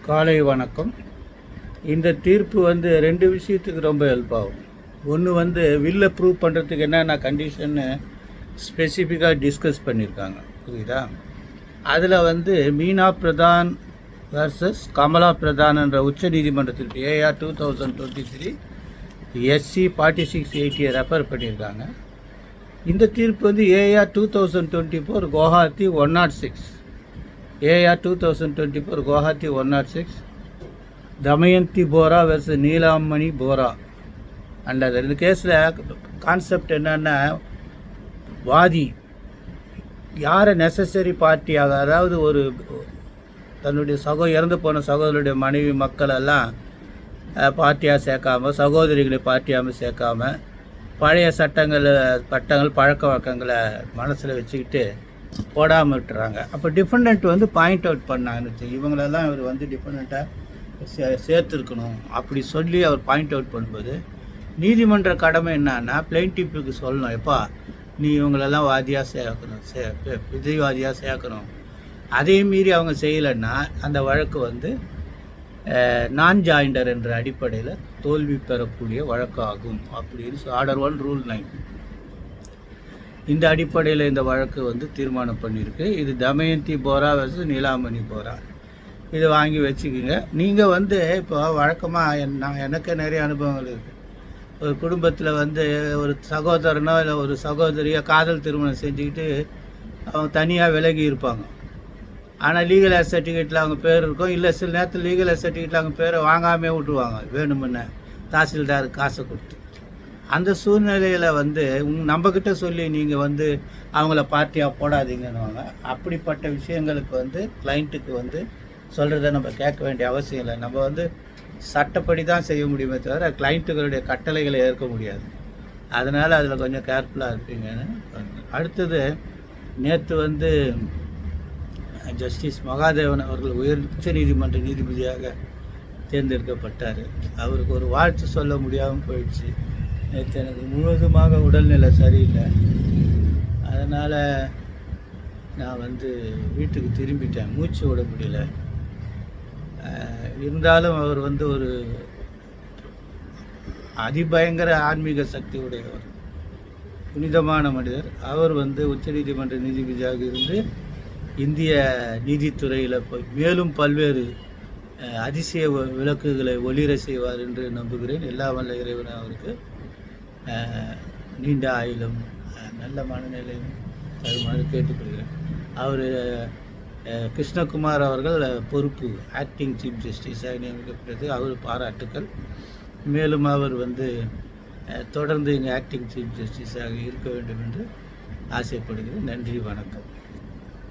காலை வணக்கம். இந்த தீர்ப்பு வந்து 2 விஷயத்துக்கு ரொம்ப ஹெல்ப் ஆகும். ஒன்று வந்து வில்ல ப்ரூவ் பண்ணுறதுக்கு என்னென்ன கண்டிஷன்னு ஸ்பெசிஃபிக்காக டிஸ்கஸ் பண்ணியிருக்காங்க, புரியுதா? அதில் வந்து மீனா பிரதான் வர்சஸ் கமலா பிரதான் என்ற உச்ச நீதிமன்றத்திற்கு ஏஆர் 2023 SC 4680 ரெஃபர் பண்ணியிருக்காங்க. இந்த தீர்ப்பு வந்து AIR 2024 Guwahati 106 AIR 2024 Guwahati 106 Damayanti Bora versus Nilamani Bora. And அது இந்த கேஸில் கான்செப்ட் என்னன்னா, வாதி யாரை நெசசரி பார்ட்டியாக, அதாவது ஒரு தன்னுடைய இறந்து போன சகோதரருடைய மனைவி மக்களெல்லாம் பார்ட்டியாக சேர்க்காம, சகோதரிகளை பார்ட்டியாமல் சேர்க்காம, பழைய சட்டங்கள் பழக்க வழக்கங்களை மனசில் வச்சுக்கிட்டு போடாமல் விட்டுறாங்க. அப்போ டிஃபெண்டன்ட் வந்து பாயிண்ட் அவுட் பண்ணாங்க, இவங்களெல்லாம் இவர் வந்து டிஃபெண்டண்ட்டாக சேர்த்துருக்கணும் அப்படி சொல்லி அவர் பாயிண்ட் அவுட் பண்ணும்போது, நீதிமன்ற கடமை என்னன்னா பிளைன்டிஃபுக்கு சொல்லணும், எப்பா நீ இவங்களெல்லாம் வாதியாக சேர்க்கணும், விஜய்வாதியாக சேர்க்கணும். அதே மீறி அவங்க செய்யலைன்னா அந்த வழக்கு வந்து நான் ஜாயிண்டர் என்ற அடிப்படையில் தோல்வி பெறக்கூடிய வழக்கு ஆகும் அப்படின்னு ஆர்டர் 1 ரூல் 9 இந்த அடிப்படையில் இந்த வழக்கு வந்து தீர்மானம் பண்ணியிருக்கு. இது தமயந்தி போரா வெர்சஸ் நீலாமணி போரா. இதை வாங்கி வச்சுக்கோங்க. நீங்கள் வந்து இப்போ வழக்கமாக எனக்கு நிறைய அனுபவங்கள் இருக்குது. ஒரு குடும்பத்தில் வந்து ஒரு சகோதரனோ இல்லை ஒரு சகோதரியோ காதல் திருமணம் செஞ்சுக்கிட்டு அவங்க தனியாக விலகி இருப்பாங்க. ஆனால் லீகல் ஏர் சர்டிஃபிகேட்டில் அவங்க பேர் இருக்கும், இல்லை சில நேரத்தில் லீகல் ஏர் சர்டிஃபிகேட்டில் அவங்க பேரை வாங்காமே விட்டுருவாங்க, வேணுமுன்னு தாசில்தாருக்கு காசை கொடுத்து. அந்த சூழ்நிலையில் வந்து நம்மக்கிட்ட சொல்லி நீங்கள் வந்து அவங்கள பார்ட்டியாக போடாதீங்கன்னுவாங்க. அப்படிப்பட்ட விஷயங்களுக்கு வந்து கிளைண்ட்டுக்கு வந்து சொல்கிறத நம்ம கேட்க வேண்டிய அவசியம் இல்லை. நம்ம வந்து சட்டப்படி தான் செய்ய முடியுமே தவிர கிளைண்ட்டுகளுடைய கட்டளைகளை ஏற்க முடியாது. அதனால் அதில் கொஞ்சம் கேர்ஃபுல்லாக இருப்பீங்கன்னு. அடுத்தது, நேற்று வந்து ஜஸ்டிஸ் மகாதேவன் அவர்கள் உச்ச நீதிமன்ற நீதிபதியாக தேர்ந்தெடுக்கப்பட்டார். அவருக்கு ஒரு வாழ்த்து சொல்ல முடியாமல் போயிடுச்சு. நேற்று எனக்கு முழுவதுமாக உடல்நிலை சரியில்லை. அதனால் நான் வந்து வீட்டுக்கு திரும்பிட்டேன், மூச்சு விட முடியல. இருந்தாலும் அவர் வந்து ஒரு அதிபயங்கர ஆன்மீக சக்தி உடையவர், புனிதமான மனிதர். அவர் வந்து உச்ச நீதிமன்ற நீதிபதியாக இருந்து இந்திய நீதித்துறையில் போய் மேலும் பல்வேறு அதிசய விளக்குகளை ஒளிர செய்வார் என்று நம்புகிறேன். எல்லா வல்ல இறைவன் அவருக்கு நீண்ட ஆயுளும் நல்ல மனநிலையும் தருமாறு கேட்டுக்கொள்கிறேன். அவர் கிருஷ்ணகுமார் அவர்கள் பொறுப்பு ஆக்டிங் சீஃப் ஜஸ்டிஸாக நியமிக்கப்பட்டது. அவர் பாராட்டுக்கள். மேலும் அவர் வந்து தொடர்ந்து இங்கே ஆக்டிங் சீஃப் ஜஸ்டிஸாக இருக்க வேண்டும் என்று ஆசைப்படுகிறேன். நன்றி, வணக்கம்.